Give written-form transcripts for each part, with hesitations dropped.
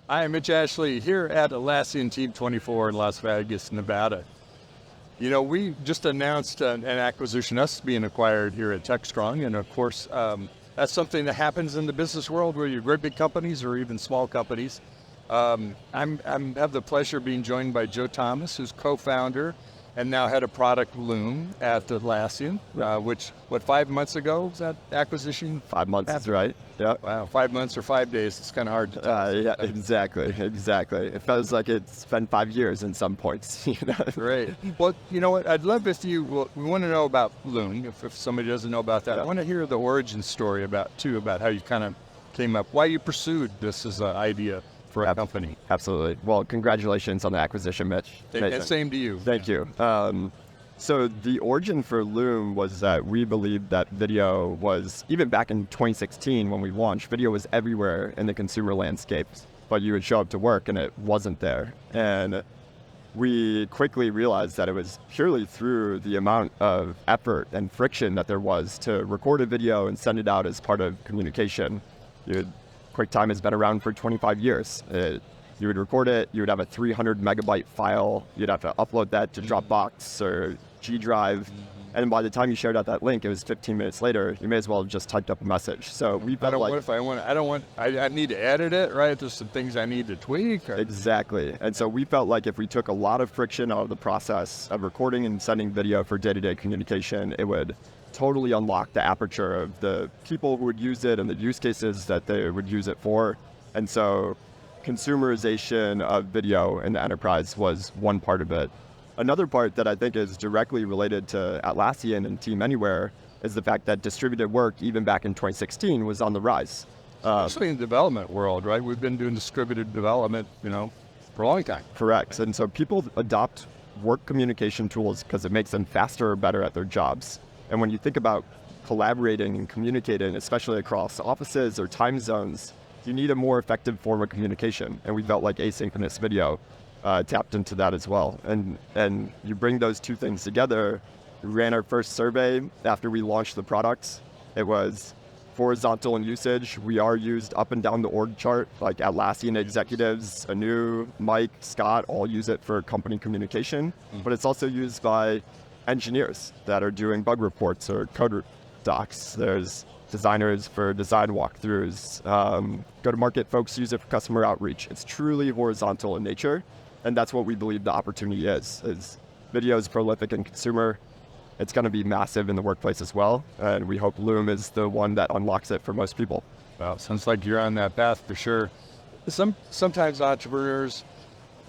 Hi, I'm Mitch Ashley here at Atlassian Team 24 in Las Vegas, Nevada. You know, we just announced an acquisition, us being acquired here at Techstrong, and of course, that's something that happens in the business world where you're great big companies or even small companies. I'm have the pleasure of being joined by Joe Thomas, who's co-founder and now head of product Loom at Atlassian, which, 5 months ago was that acquisition? 5 months is right. Yeah. Wow, 5 months or 5 days. It's kind of hard to tell. Yeah, exactly. It feels like it's been 5 years in some points. Great. Well, you know what? I'd love if we want to know about Loom, if somebody doesn't know about that. I want to hear the origin story about how you kind of came up, why you pursued this as an idea for a company. Absolutely. Well, congratulations on the acquisition, Mitch. And same to you. Thank you. So the origin for Loom was that we believed that video was, even back in 2016 when we launched, video was everywhere in the consumer landscape, but you would show up to work and it wasn't there. And we quickly realized that it was purely through the amount of effort and friction that there was to record a video and send it out as part of communication. QuickTime has been around for 25 years. You would record it, you would have a 300 megabyte file, you'd have to upload that to Dropbox or G Drive, and by the time you shared out that link, it was 15 minutes later, you may as well have just typed up a message. So we felt I need to edit it, right? There's some things I need to tweak. Exactly. And so we felt like if we took a lot of friction out of the process of recording and sending video for day-to-day communication, it would totally unlock the aperture of the people who would use it and the use cases that they would use it for. And so consumerization of video in the enterprise was one part of it. Another part that I think is directly related to Atlassian and Team Anywhere is the fact that distributed work, even back in 2016, was on the rise. Especially in the development world, right? We've been doing distributed development, for a long time. Correct. And so people adopt work communication tools because it makes them faster or better at their jobs. And when you think about collaborating and communicating, especially across offices or time zones, you need a more effective form of communication. And we felt like asynchronous video tapped into that as well. And you bring those two things together. We ran our first survey after we launched the product. It was horizontal in usage. We are used up and down the org chart, like Atlassian executives, Anu, Mike, Scott, all use it for company communication. But it's also used by engineers that are doing bug reports or code docs. There's designers for design walkthroughs. Go-to-market folks use it for customer outreach. It's truly horizontal in nature, and that's what we believe the opportunity is video is prolific in consumer. It's going to be massive in the workplace as well, and we hope Loom is the one that unlocks it for most people. Well, sounds like you're on that path for sure. Sometimes entrepreneurs,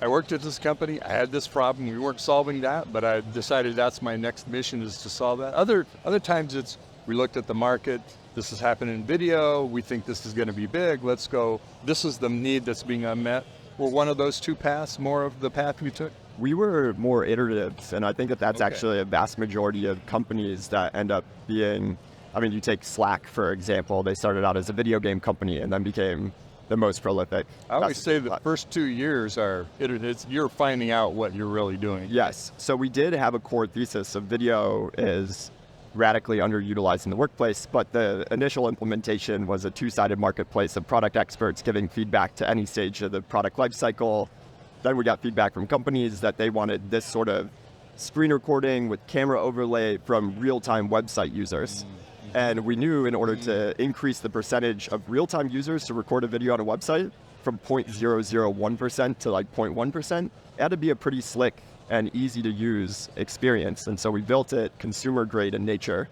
I worked at this company, I had this problem, we weren't solving that, but I decided that's my next mission is to solve that. Other times we looked at the market, this is happening in video, we think this is going to be big, let's go, this is the need that's being unmet. Were one of those two paths more of the path we took? We were more iterative, and I think that's actually a vast majority of companies that end up being, you take Slack, for example, they started out as a video game company and then became the most prolific. I always say the first 2 years are you're finding out what you're really doing. Yes. So we did have a core thesis of video is radically underutilized in the workplace, but the initial implementation was a two-sided marketplace of product experts giving feedback to any stage of the product lifecycle. Then we got feedback from companies that they wanted this sort of screen recording with camera overlay from real-time website users. And we knew in order to increase the percentage of real-time users to record a video on a website from 0.001% to like 0.1%, it had to be a pretty slick and easy to use experience. And so we built it consumer grade in nature.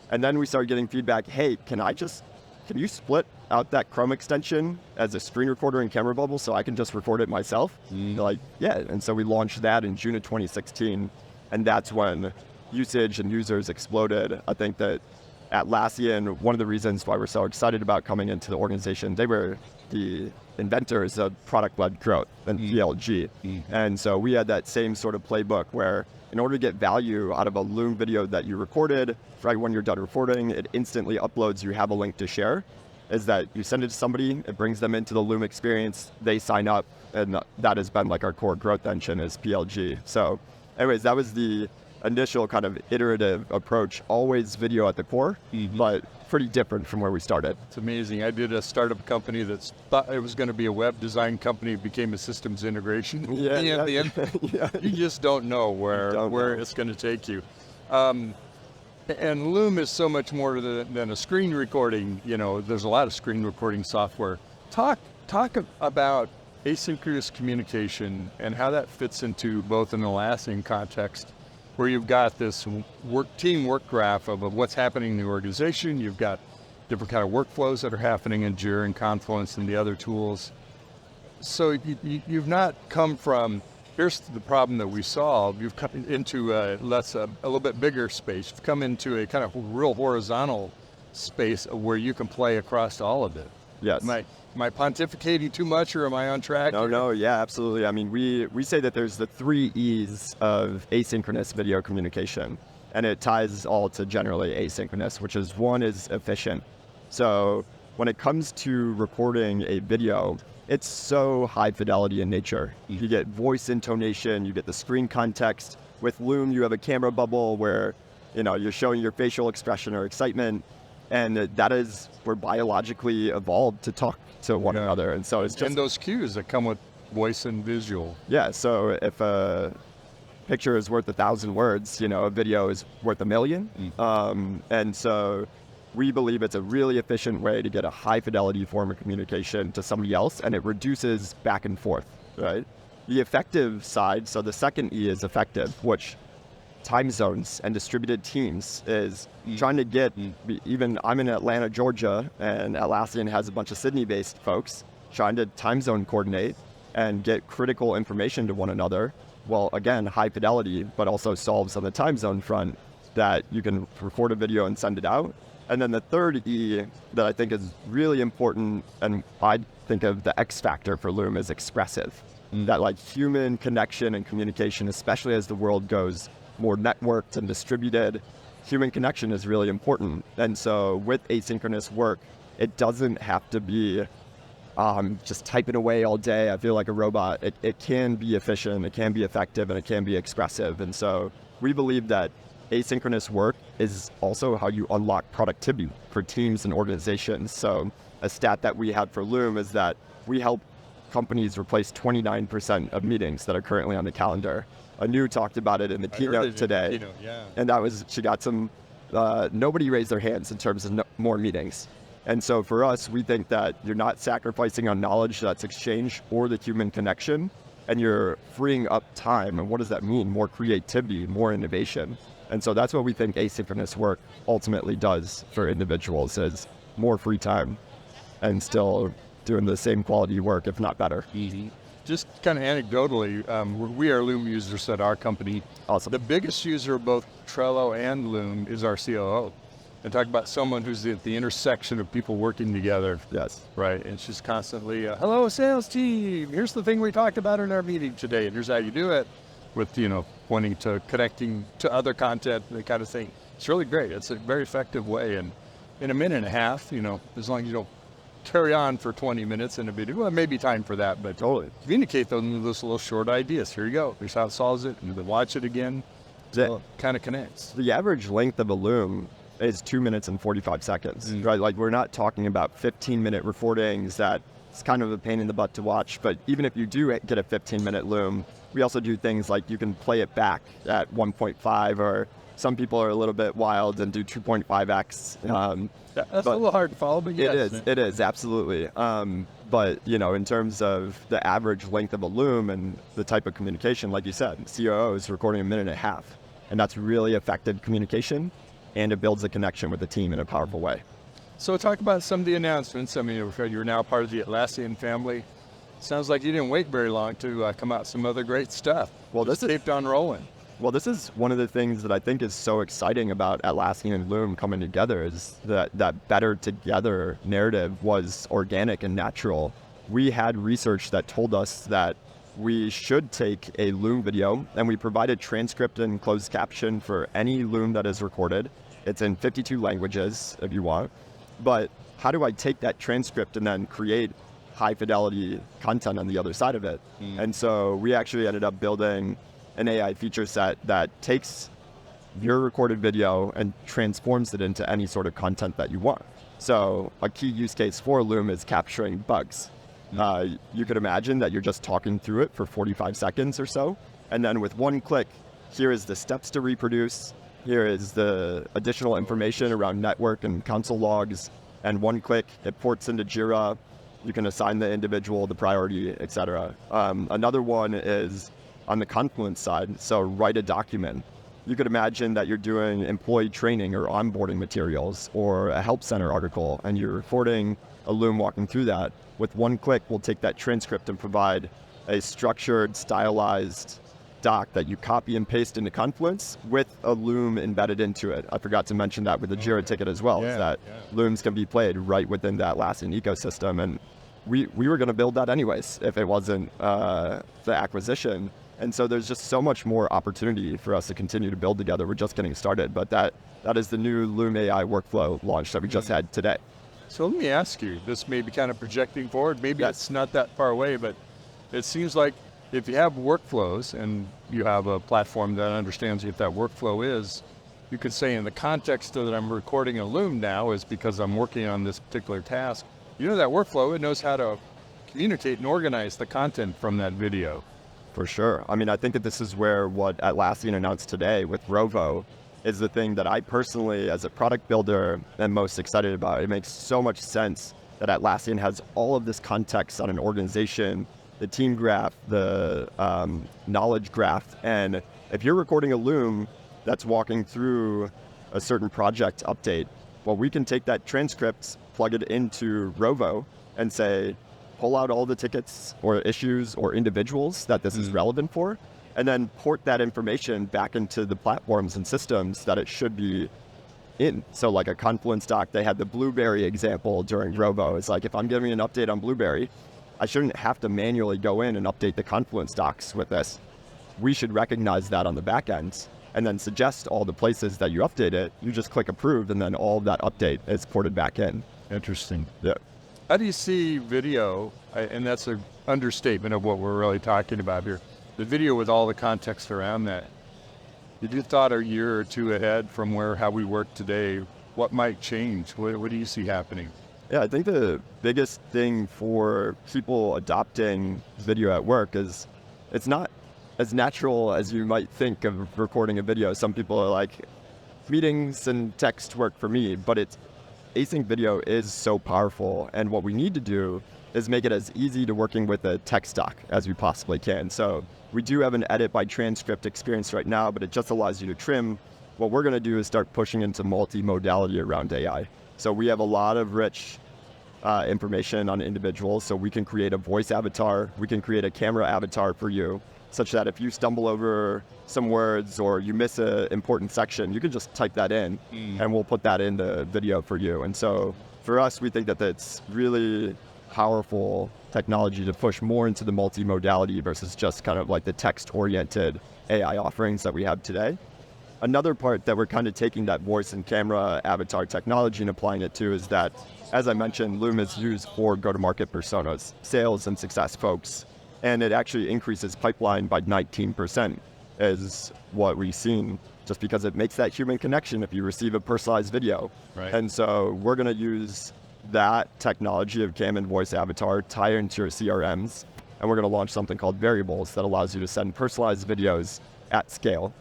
And then we started getting feedback, hey, can you split out that Chrome extension as a screen recorder and camera bubble so I can just record it myself? They're like, yeah. And so we launched that in June of 2016. And that's when usage and users exploded. I think that Atlassian, one of the reasons why we're so excited about coming into the organization, they were the inventors of product-led growth and PLG. And so we had that same sort of playbook where in order to get value out of a Loom video that you recorded, right when you're done recording, it instantly uploads, you have a link to share, is that you send it to somebody, it brings them into the Loom experience, they sign up, and that has been like our core growth engine is PLG. So anyways, that was the initial kind of iterative approach, always video at the core, but pretty different from where we started. It's amazing. I did a startup company that thought it was going to be a web design company, became a systems integration. Yeah, And at the end, you just don't know where it's going to take you. And Loom is so much more than a screen recording. You know, there's a lot of screen recording software. Talk about asynchronous communication and how that fits into both an Atlassian context, where you've got this team work graph of what's happening in the organization. You've got different kind of workflows that are happening in Jira and Confluence and the other tools. So you've not come from, here's the problem that we solve. You've come into a little bit bigger space. You've come into a kind of real horizontal space where you can play across all of it. Yes. Am I pontificating too much, or am I on track? No, yeah, absolutely. I mean, we say that there's the 3 E's of asynchronous video communication, and it ties all to generally asynchronous, which is, one is efficient. So when it comes to recording a video, it's so high fidelity in nature. You get voice intonation, you get the screen context. With Loom, you have a camera bubble where, you know, you're showing your facial expression or excitement, and that is, we're biologically evolved to talk to one another. And so it's just... And those cues that come with voice and visual. Yeah, so if a picture is worth 1,000 words, you know, a video is worth 1,000,000. And so we believe it's a really efficient way to get a high fidelity form of communication to somebody else, and it reduces back and forth, right? The effective side, so the second E is effective, which time zones and distributed teams is trying to get, even I'm in Atlanta, Georgia, and Atlassian has a bunch of Sydney-based folks trying to time zone coordinate and get critical information to one another. Well, again, high fidelity, but also solves on the time zone front that you can record a video and send it out. And then the third E that I think is really important, and I think of the X factor for Loom, is expressive. That like human connection and communication, especially as the world goes more networked and distributed, human connection is really important. And so with asynchronous work, it doesn't have to be just typing away all day. I feel like a robot. It can be efficient, it can be effective, and it can be expressive. And so we believe that asynchronous work is also how you unlock productivity for teams and organizations. So a stat that we had for Loom is that we help companies replace 29% of meetings that are currently on the calendar. Anu talked about it in the keynote today. And that was, she got some, nobody raised their hands in terms of more meetings. And so for us, we think that you're not sacrificing on knowledge that's exchanged or the human connection, and you're freeing up time. And what does that mean? More creativity, more innovation. And so that's what we think asynchronous work ultimately does for individuals, is more free time and still doing the same quality work, if not better. Just kind of anecdotally, we are Loom users at our company. Awesome. The biggest user of both Trello and Loom is our COO. And talk about someone who's at the intersection of people working together. Yes. Right. And she's constantly, hello, sales team. Here's the thing we talked about in our meeting today, and here's how you do it, with, you know, pointing to connecting to other content, that kind of thing. It's really great. It's a very effective way. And in a minute and a half, you know, as long as you don't carry on for 20 minutes in a video, well, maybe time for that, but totally communicate those little short ideas. Here you go. Here's how it solves it. And then watch it again. So it kind of connects. The average length of a Loom is 2 minutes and 45 seconds, right? Like, we're not talking about 15-minute recordings that it's kind of a pain in the butt to watch. But even if you do get a 15-minute Loom, we also do things like you can play it back at 1.5, or some people are a little bit wild and do 2.5x. That's a little hard to follow, but yes. It is, absolutely. But, you know, in terms of the average length of a Loom and the type of communication, like you said, COO is recording a minute and a half, and that's really effective communication, and it builds a connection with the team in a powerful way. So talk about some of the announcements. I mean, you're now part of the Atlassian family. Sounds like you didn't wait very long to come out some other great stuff. Well, this is taped on rolling. Well, this is one of the things that I think is so exciting about Atlassian and Loom coming together, is that better together narrative was organic and natural. We had research that told us that we should take a Loom video, and we provided transcript and closed caption for any Loom that is recorded. It's in 52 languages if you want. But how do I take that transcript and then create high fidelity content on the other side of it? And so we actually ended up building an AI feature set that takes your recorded video and transforms it into any sort of content that you want. So a key use case for Loom is capturing bugs. You could imagine that you're just talking through it for 45 seconds or so, and then with one click, here is the steps to reproduce, here is the additional information around network and console logs, and one click, it ports into Jira. You can assign the individual the priority, etc. Another one is on the Confluence side, so write a document. You could imagine that you're doing employee training or onboarding materials or a help center article, and you're recording a Loom walking through that. With one click, we'll take that transcript and provide a structured, stylized doc that you copy and paste into Confluence with a Loom embedded into it. I forgot to mention that with the Jira ticket as well, is that Looms can be played right within that Atlassian ecosystem. And we were going to build that anyways if it wasn't the acquisition. And so there's just so much more opportunity for us to continue to build together. We're just getting started, but that is the new Loom AI workflow launch that we just had today. So let me ask you, this may be kind of projecting forward, maybe it's not that far away, but it seems like if you have workflows and you have a platform that understands what that workflow is, you could say in the context that I'm recording a Loom now is because I'm working on this particular task. You know that workflow, it knows how to communicate and organize the content from that video. For sure. I mean, I think that this is where what Atlassian announced today with Rovo is the thing that I personally, as a product builder, am most excited about. It makes so much sense that Atlassian has all of this context on an organization, the team graph, the knowledge graph. And if you're recording a Loom that's walking through a certain project update, well, we can take that transcript, plug it into Rovo, and say, pull out all the tickets or issues or individuals that this is relevant for, and then port that information back into the platforms and systems that it should be in. So like a Confluence doc, they had the Blueberry example during Rovo. It's like, if I'm giving an update on Blueberry, I shouldn't have to manually go in and update the Confluence docs with this. We should recognize that on the back end and then suggest all the places that you update it. You just click approve, and then all of that update is ported back in. Interesting. Yeah. How do you see video, and that's an understatement of what we're really talking about here, the video with all the context around that? If you thought a year or two ahead from how we work today, what might change? What do you see happening? Yeah, I think the biggest thing for people adopting video at work is it's not as natural as you might think of recording a video. Some people are like, meetings and text work for me, but async video is so powerful, and what we need to do is make it as easy to working with a text doc as we possibly can. So we do have an edit by transcript experience right now, but it just allows you to trim. What we're going to do is start pushing into multi-modality around AI. So we have a lot of rich information on individuals, so we can create a voice avatar, we can create a camera avatar for you, such that if you stumble over some words or you miss an important section, you can just type that in and we'll put that in the video for you. And so for us, we think that that's really powerful technology to push more into the multimodality versus just kind of like the text-oriented AI offerings that we have today. Another part that we're kind of taking that voice and camera avatar technology and applying it to is that, as I mentioned, Loom is used for go-to-market personas, sales and success folks. And it actually increases pipeline by 19% is what we've seen, just because it makes that human connection if you receive a personalized video. Right. And so we're going to use that technology of cam and voice avatar, tie into your CRMs, and we're going to launch something called Variables that allows you to send personalized videos at scale,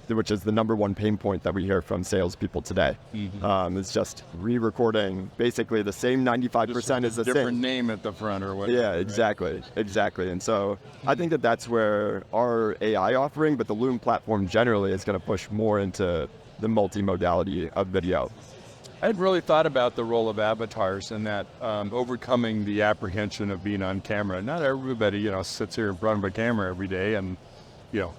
which is the number one pain point that we hear from salespeople today. It's just re-recording basically the same 95% is the same. Different name at the front or whatever. Yeah, exactly. And so I think that that's where our AI offering, but the Loom platform generally is going to push more into the multimodality of video. I hadn't really thought about the role of avatars and that overcoming the apprehension of being on camera. Not everybody, sits here in front of a camera every day, and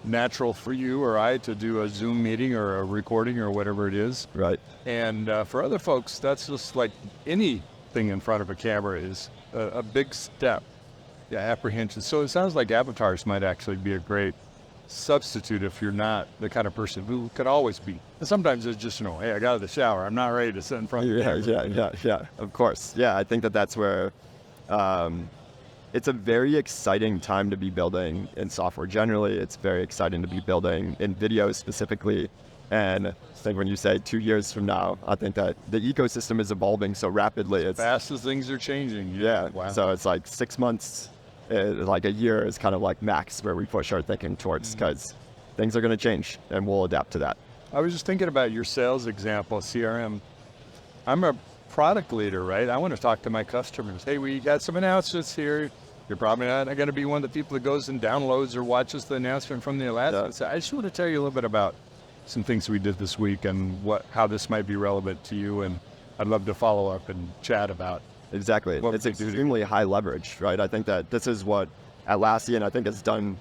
natural for you or I to do a Zoom meeting or a recording or whatever it is. Right. And for other folks, that's just like anything in front of a camera is a big step. Yeah, apprehension. So it sounds like avatars might actually be a great substitute if you're not the kind of person who could always be. And sometimes it's just, hey, I got out of the shower. I'm not ready to sit in front of you. Yeah, of course. Yeah, I think that that's where it's a very exciting time to be building in software generally. It's very exciting to be building in video specifically. And I think when you say 2 years from now, I think that the ecosystem is evolving so rapidly. It's fast as things are changing. yeah. Wow. So it's like 6 months, like a year is kind of like max where we push our thinking towards, because things are going to change and we'll adapt to that. I was just thinking about your sales example, CRM. I'm a product leader, right? I want to talk to my customers. Hey, we got some announcements here. You're probably not going to be one of the people that goes and downloads or watches the announcement from the Atlassian. So I just want to tell you a little bit about some things we did this week and how this might be relevant to you. And I'd love to follow up and chat about. Exactly. It's extremely high leverage, right? I think that this is what Atlassian, I think, has done.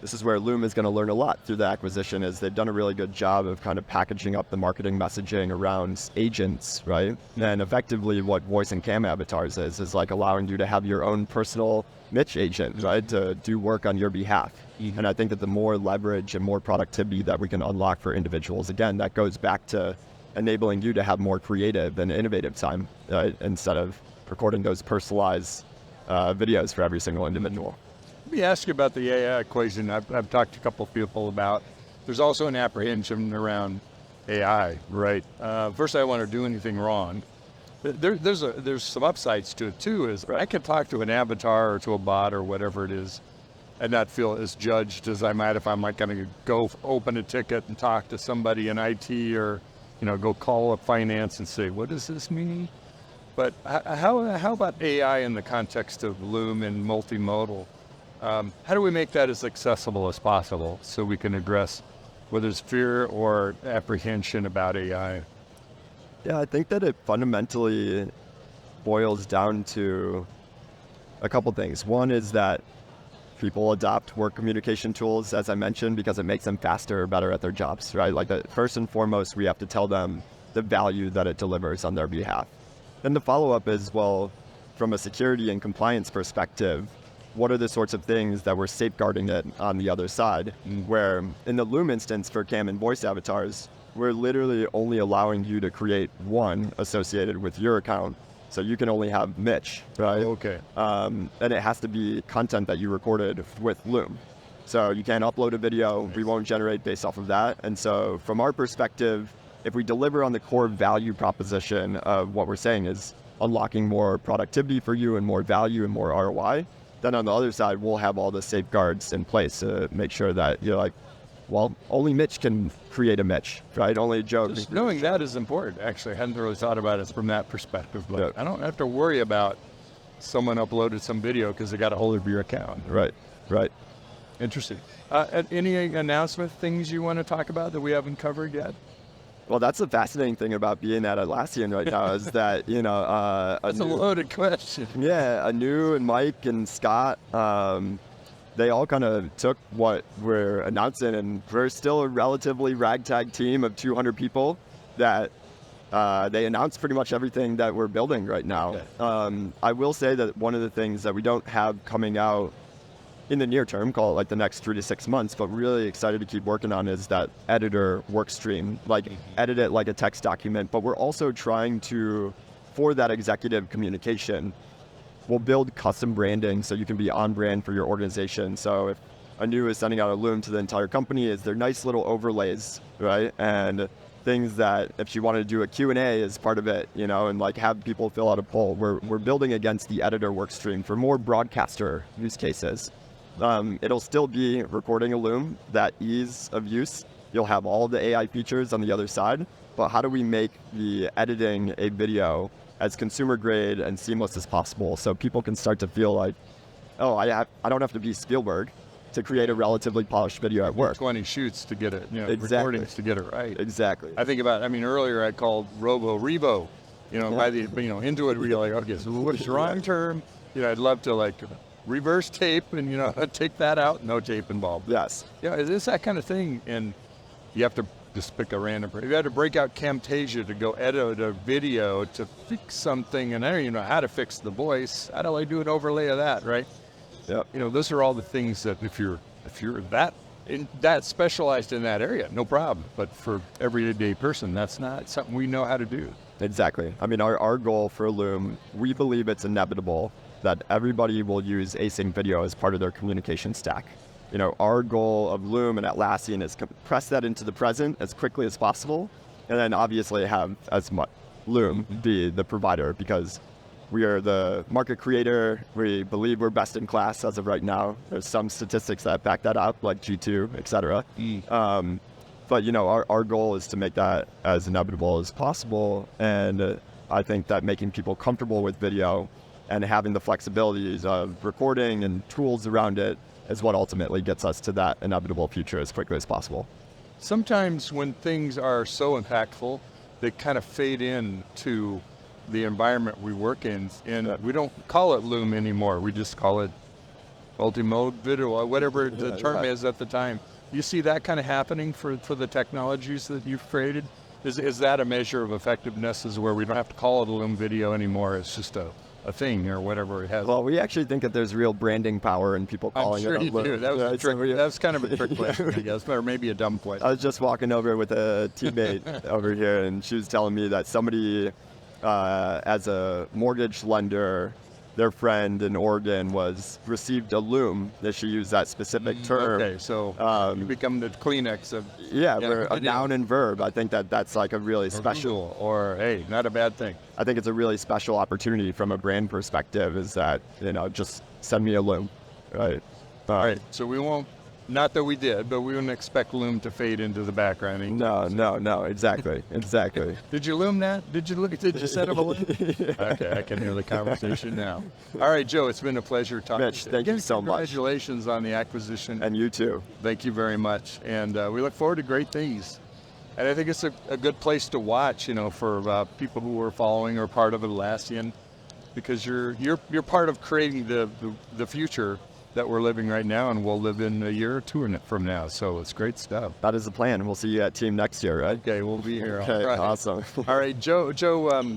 This is where Loom is going to learn a lot through the acquisition, is they've done a really good job of kind of packaging up the marketing messaging around agents, right? And effectively what voice and cam avatars is like allowing you to have your own personal Mitch agent, right? To do work on your behalf. And I think that the more leverage and more productivity that we can unlock for individuals, again, that goes back to enabling you to have more creative and innovative time, right? Instead of recording those personalized videos for every single individual. Let me ask you about the AI equation. I've talked to a couple of people about. There's also an apprehension around AI, right? First, I don't want to do anything wrong. There's some upsides to it too. Is I can talk to an avatar or to a bot or whatever it is, and not feel as judged as I might if I'm like going to go open a ticket and talk to somebody in IT, or go call up finance and say, what does this mean? But how about AI in the context of Loom and multimodal? How do we make that as accessible as possible so we can address whether it's fear or apprehension about AI? Yeah, I think that it fundamentally boils down to a couple things. One is that people adopt work communication tools, as I mentioned, because it makes them faster or better at their jobs, right? Like first and foremost, we have to tell them the value that it delivers on their behalf. Then the follow-up is, well, from a security and compliance perspective, what are the sorts of things that we're safeguarding it on the other side? Where in the Loom instance for cam and voice avatars, we're literally only allowing you to create one associated with your account. So you can only have Mitch, right? Okay. And it has to be content that you recorded with Loom. So you can't upload a video. We won't generate based off of that. And so from our perspective, if we deliver on the core value proposition of what we're saying is unlocking more productivity for you and more value and more ROI, then on the other side, we'll have all the safeguards in place to make sure that you're like, well, only Mitch can create a Mitch, right? Only Joe. Just knowing that is important. Actually, I hadn't really thought about it from that perspective, but Yeah. I don't have to worry about someone uploaded some video because they got a hold of your account. Right. Interesting. Any announcement things you want to talk about that we haven't covered yet? Well, that's the fascinating thing about being at Atlassian right now is that, That's a loaded question. Yeah, Anu and Mike and Scott, they all kind of took what we're announcing, and we're still a relatively ragtag team of 200 people that they announced pretty much everything that we're building right now. Okay. I will say that one of the things that we don't have coming out in the near term, call it like the next 3 to 6 months, but really excited to keep working on is that editor work stream, like edit it like a text document. But we're also trying to, for that executive communication, we'll build custom branding so you can be on brand for your organization. So if Anu is sending out a Loom to the entire company, is there nice little overlays, right? And things that if you wanted to do a Q&A as part of it, and like have people fill out a poll, we're building against the editor work stream for more broadcaster use cases. It'll still be recording a Loom, that ease of use. You'll have all the AI features on the other side, but how do we make the editing a video as consumer grade and seamless as possible so people can start to feel like, oh, I don't have to be Spielberg to create a relatively polished video at work. 20 shoots to get it, Exactly. recordings to get it right. Exactly. I think about, earlier I called Rebo, by the, into it, we're like, okay, so what's the wrong term? I'd love to reverse tape and, take that out, no tape involved. Yes. Is this that kind of thing? And you have to just pick a random, you had to break out Camtasia to go edit a video to fix something, and I don't even know how to fix the voice. How do I do an overlay of that, right? Yep. Those are all the things that if you're that specialized in that area, no problem. But for everyday person, that's not something we know how to do. Exactly. Our goal for Loom, we believe it's inevitable that everybody will use async video as part of their communication stack. our goal of Loom and Atlassian is compress that into the present as quickly as possible, and then obviously have as much Loom be the provider, because we are the market creator. We believe we're best in class as of right now. There's some statistics that back that up, like G2, et cetera. But our goal is to make that as inevitable as possible, and I think that making people comfortable with video and having the flexibilities of recording and tools around it is what ultimately gets us to that inevitable future as quickly as possible. Sometimes when things are so impactful, they kind of fade into the environment we work in, and we don't call it Loom anymore. We just call it multi-mode video, whatever the term is at the time. You see that kind of happening for the technologies that you've created? Is that a measure of effectiveness, is where we don't have to call it a Loom video anymore? It's just a thing or whatever it has. Well, we actually think that there's real branding power in people calling it a Loom. Do. That was a trick. That was kind of a trick question, I guess, or maybe a dumb question. I was just walking over with a teammate over here, and she was telling me that somebody, as a mortgage lender, their friend in Oregon received a Loom, that she used that specific term. Okay, so you become the Kleenex of we're a noun and verb. I think that's like a really special, or hey, not a bad thing. I think it's a really special opportunity from a brand perspective, is that just send me a Loom, right? All right, so we won't. Not that we did, but we wouldn't expect Loom to fade into the background. No, exactly. Did you Loom that? Did you set up a Loom? Okay, I can hear the conversation now. All right, Joe, it's been a pleasure talking Mitch, to you. thank you so much. Congratulations on the acquisition. And you too. Thank you very much. And we look forward to great things. And I think it's a good place to watch, for people who are following or part of Atlassian, because you're part of creating the future that we're living right now, and we'll live in a year or two from now. So it's great stuff. That is the plan. We'll see you at Team next year, right? Okay, we'll be here. Okay, all right. Awesome. All right, Joe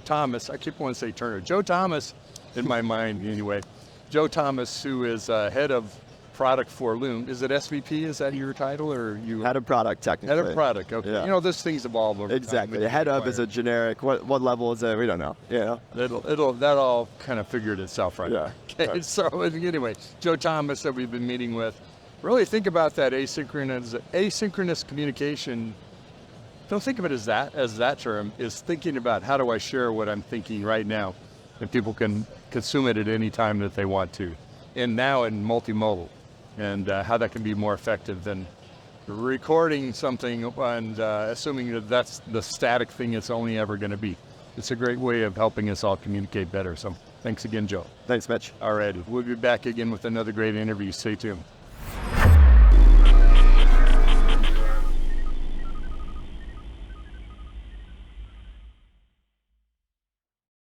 Thomas. I keep wanting to say Turner. Joe Thomas, in my mind anyway. Joe Thomas, who is head of product for Loom. Is it SVP? Is that your title, or you? Head of product, technically. Head of product. Okay. Yeah. This thing's evolve over exactly. time. Head of is a generic. What level is it? We don't know. Yeah. That all kind of figured itself right. Yeah. Okay. Right. So anyway, Joe Thomas that we've been meeting with. Really think about that asynchronous communication. Don't think of it as that term. Is thinking about, how do I share what I'm thinking right now, and people can consume it at any time that they want to, and now in multimodal. And how that can be more effective than recording something and assuming that that's the static thing it's only ever going to be. It's a great way of helping us all communicate better. So thanks again, Joe. Thanks, Mitch. All right. We'll be back again with another great interview. Stay tuned.